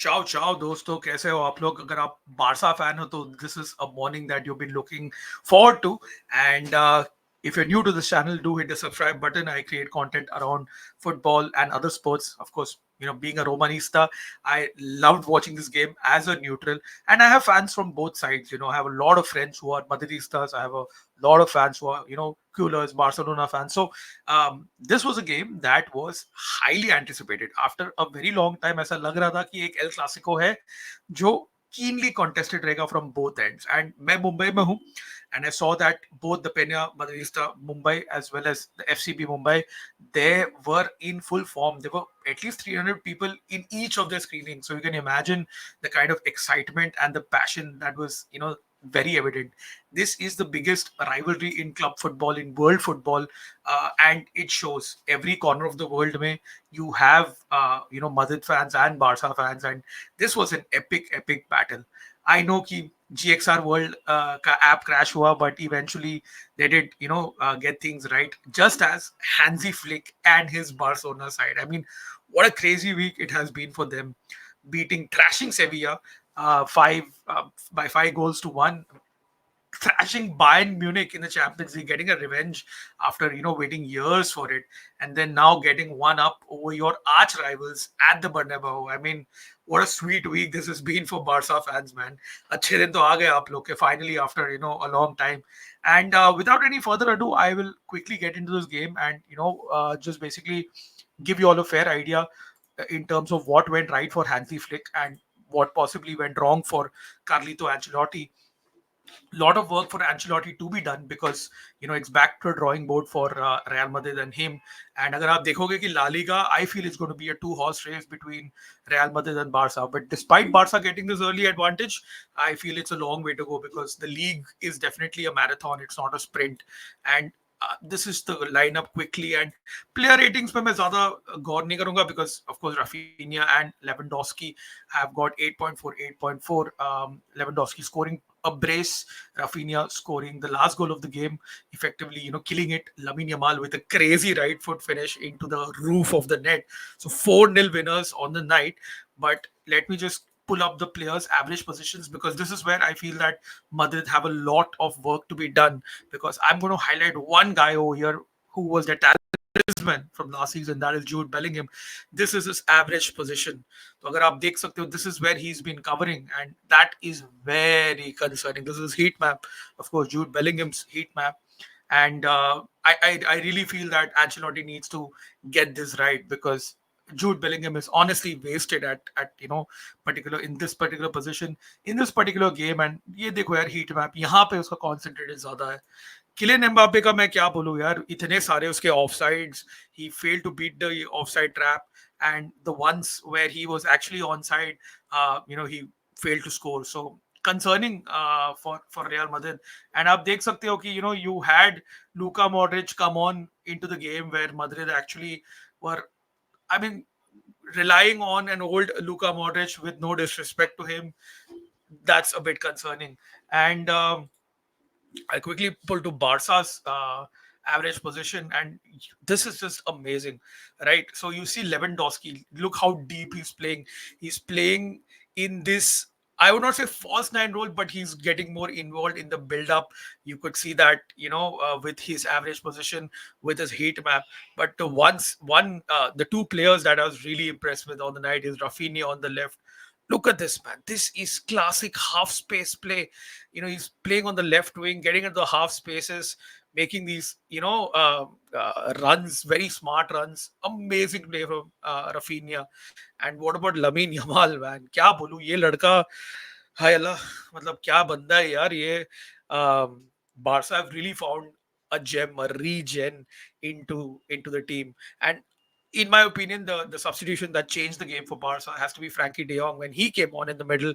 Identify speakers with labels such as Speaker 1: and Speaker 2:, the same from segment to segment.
Speaker 1: चाओ चाओ दोस्तों, कैसे हो आप लोग? अगर आप बारसा फैन हो तो this is a morning that you been looking forward to. And if you're new to this channel, do hit the subscribe button. I create content around football and other sports. Of course, being a Romanista, I loved watching this game as a neutral. And I have fans from both sides. I have a lot of friends who are Madridistas. I have a lot of fans who are, Coolers, Barcelona fans. So this was a game that was highly anticipated after a very long time. ऐसा लग रहा था कि एक El Clasico है जो keenly contested रहेगा from both ends. And मैं मुंबई में हूँ, and I saw that both the Pena Madridista Mumbai as well as the FCB Mumbai, they were in full form. There were at least 300 people in each of their screenings, so you can imagine the kind of excitement and the passion that was, very evident. This is the biggest rivalry in club football, in world football, and it shows every corner of the world. May you have, Madrid fans and Barca fans, and this was an epic battle. I know कि GXR World का app crash हुआ, but eventually they did, get things right. Just as Hansi Flick and his Barcelona side. I mean, what a crazy week it has been for them, thrashing Sevilla five by 5 goals to 1, thrashing Bayern Munich in the Champions League, getting a revenge after waiting years for it, and then now getting one up over your arch rivals at the Bernabeau. I mean, what a sweet week this has been for Barca fans, man. अच्छे दिन तो आ गए आप लोग के finally after a long time. And without any further ado, I will quickly get into this game and just basically give you all a fair idea in terms of what went right for Hansi Flick and what possibly went wrong for Carlito Ancelotti. Lot of work for Ancelotti to be done because it's back to a drawing board for Real Madrid and him. And अगर आप देखोगे कि La Liga, I feel it's going to be a two-horse race between Real Madrid and Barca. But despite Barca getting this early advantage, I feel it's a long way to go because the league is definitely a marathon. It's not a sprint. And this is the lineup quickly, and player ratings पे मैं ज़्यादा गौर नहीं करूंगा because of course Rafinha and Lewandowski have got 8.4, 8.4. Lewandowski scoring a brace, Rafinha scoring the last goal of the game, effectively, killing it. Lamine Yamal with a crazy right foot finish into the roof of the net. So 4-0 winners on the night. But let me just pull up the players' average positions because this is where I feel that Madrid have a lot of work to be done. Because I'm going to highlight one guy over here who was the talisman from last season, that is Jude Bellingham. This is his average position. तो अगर आप देख सकते हो, this is where he's been covering, and that is very concerning. This is heat map, of course, Jude Bellingham's heat map. And I really feel that Ancelotti needs to get this right because Jude Bellingham is honestly wasted at particular in this particular position in this particular game. And ये देखो यार heat map, यहाँ पे उसका concentrate ज़्यादा है. Kylian Mbappe का मैं क्या बोलूं यार, इतने सारे उसके ऑफसाइड्स, he failed to beat the offside trap, and the ones where he was actually onside, he failed to score. So concerning for Real Madrid. And आप देख सकते हो कि you had Luka Modric come on into the game where Madrid actually were, I mean, relying on an old Luka Modric, with no disrespect to him. That's a bit concerning. And I quickly pull to Barca's average position, and this is just amazing, right? So you see Lewandowski, look how deep he's playing. He's playing in this, I would not say false nine role, but he's getting more involved in the build up. You could see that, with his average position, with his heat map. But the two players that I was really impressed with on the night is Rafinha on the left. Look at this, man. This is classic half space play. He's playing on the left wing, getting into the half spaces, making these, runs, very smart runs. Amazing play from Rafinha. And what about Lamine Yamal, man? क्या बोलूं, ये लड़का, हाय अल्लाह, मतलब क्या बंदा है यार ये. Barca have really found a gem, a regen into the team. And in my opinion, the substitution that changed the game for Barca has to be Frankie De Jong when he came on in the middle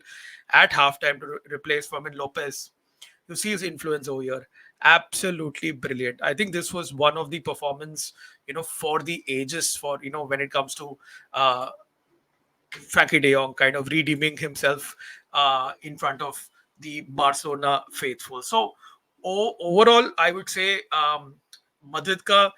Speaker 1: at halftime to replace Fermin Lopez. You see his influence over here. Absolutely brilliant. I think this was one of the performance, for the ages for, when it comes to Frankie De Jong kind of redeeming himself in front of the Barcelona faithful. So overall, I would say Madrid ka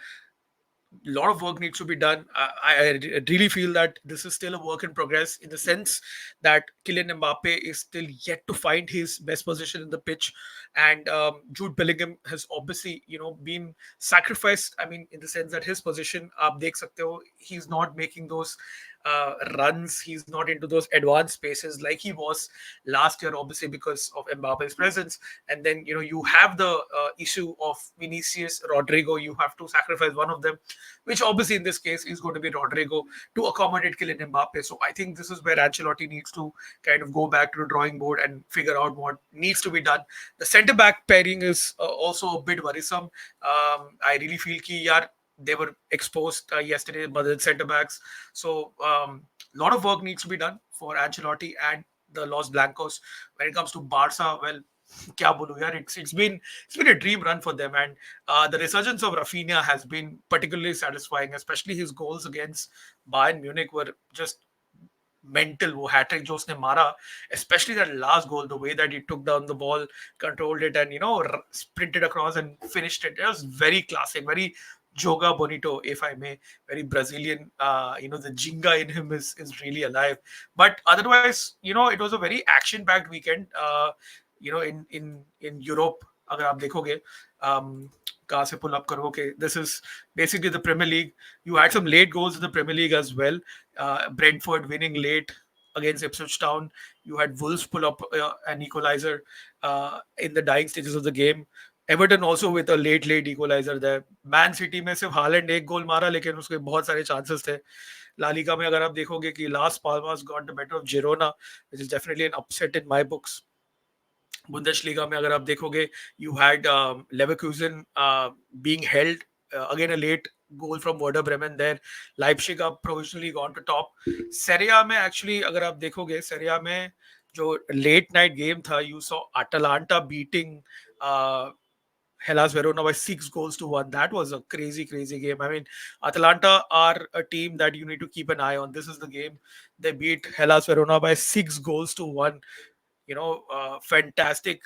Speaker 1: A lot of work needs to be done. I really feel that this is still a work in progress in the sense that Kylian Mbappe is still yet to find his best position in the pitch, and Jude Bellingham has obviously, been sacrificed. I mean, in the sense that his position, आप देख सकते हो, he's not making those runs. He's not into those advanced spaces like he was last year, obviously because of Mbappe's presence. And then you have the issue of Vinicius, Rodrigo. You have to sacrifice one of them, which obviously in this case is going to be Rodrigo to accommodate Kylian Mbappe. So I think this is where Ancelotti needs to kind of go back to the drawing board and figure out what needs to be done. The centre back pairing is also a bit worrisome. I really feel ki yaar, they were exposed yesterday by the centre backs. So a lot of work needs to be done for Ancelotti and the Los Blancos. When it comes to Barca, well, क्या बोलूं यार, it's been a dream run for them, and the resurgence of Rafinha has been particularly satisfying, especially his goals against Bayern Munich were just mental. वो hat-trick जो उसने मारा, especially that last goal, the way that he took down the ball, controlled it, and sprinted across and finished it. It was very classic, very Joga Bonito, if I may, very Brazilian. The jinga in him is really alive. But otherwise, it was a very action-packed weekend. In Europe, अगर आप देखोगे, कहाँ से pull up करो, okay, this is basically the Premier League. You had some late goals in the Premier League as well. Brentford winning late against Ipswich Town. You had Wolves pull up an equalizer in the dying stages of the game. Everton also with a late equalizer there. Man City में सिर्फ Holland एक गोल मारा, लेकिन उसके बहुत सारे chances थे. La Liga में अगर आप देखोगे कि Las Palmas got the better of Girona, which is definitely an upset in my books. Bundesliga में अगर आप देखोगे, you had Leverkusen being held, again a late goal from Werder Bremen there. Leipzig have provisionally gone to top. Serie A में actually अगर आप देखोगे, Serie A में जो late night game था, you saw Atalanta beating Hellas Verona by 6 goals to 1. That was a crazy game. I mean, Atalanta are a team that you need to keep an eye on. This is the game. They beat Hellas Verona by 6 goals to 1. Fantastic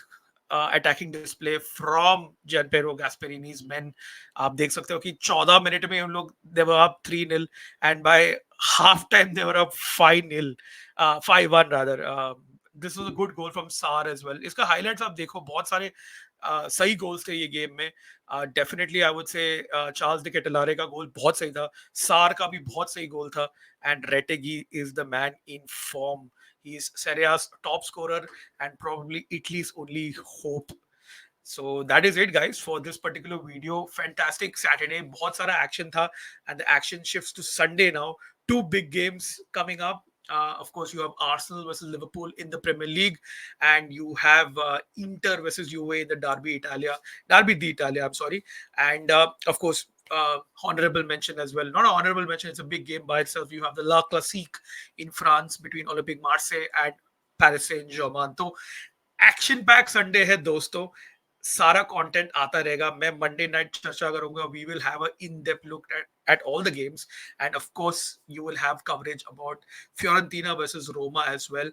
Speaker 1: attacking display from Gianpiero Gasperini's men. आप देख सकते हो कि 14 minute में उन लोग they were up 3-0, and by half time they were up 5-0, 5-1 rather. This was a good goal from Sar as well. इसका highlights आप देखो, बहुत सारे सही गोल्स थे ये गेम में. Definitely I would say Charles De Ketelaere का गोल बहुत सही था, सार का भी बहुत सही गोल था, and Retegui is the man in form. He is Serie A's top scorer and probably Italy's only hope. So that is it, guys, for this particular video. Fantastic Saturday, बहुत सारा action था, and the action shifts to Sunday now. 2 big games coming up. Of course, you have Arsenal versus Liverpool in the Premier League, and you have Inter versus Juve in the Derby d'Italia. I'm sorry, and of course, honorable mention as well. Not an honorable mention; it's a big game by itself. You have the La Classique in France between Olympique Marseille and Paris Saint-Germain. So, action pack Sunday है दोस्तों. सारा content आता रहेगा. मैं Monday night चर्चा करूंगा. We will have an in-depth look at all the games, and of course you will have coverage about Fiorentina versus Roma as well.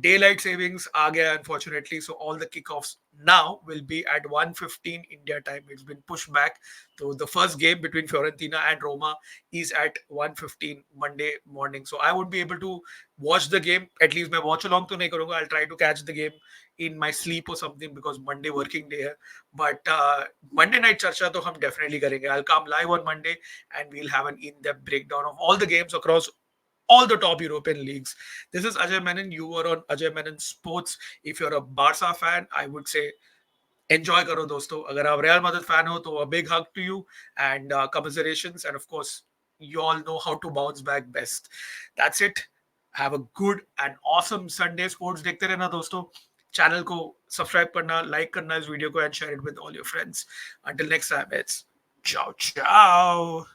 Speaker 1: Daylight savings आ गया unfortunately, so all the kickoffs now will be at 1:15 India time. It's been pushed back. So the first game between Fiorentina and Roma is at 1:15 Monday morning. So I would be able to watch the game. At least मैं watch along तो नहीं करूंगा. I'll try to catch the game in my sleep or something because Monday working day है. But Monday night चर्चा तो हम definitely करेंगे. I'll come live on Monday and we'll have an in-depth breakdown of all the games across all the top European leagues. This is Ajay Menon. You were on Ajay Menon Sports. If you're a Barca fan, I would say enjoy karo dosto. Agar aap Real Madrid fan ho, to a big hug to you and commiserations. And of course, you all know how to bounce back best. That's it. Have a good and awesome Sunday. Sports dekhte rehna dosto. Channel ko subscribe karna, like karna is video ko, and share it with all your friends. Until next time, it's ciao ciao.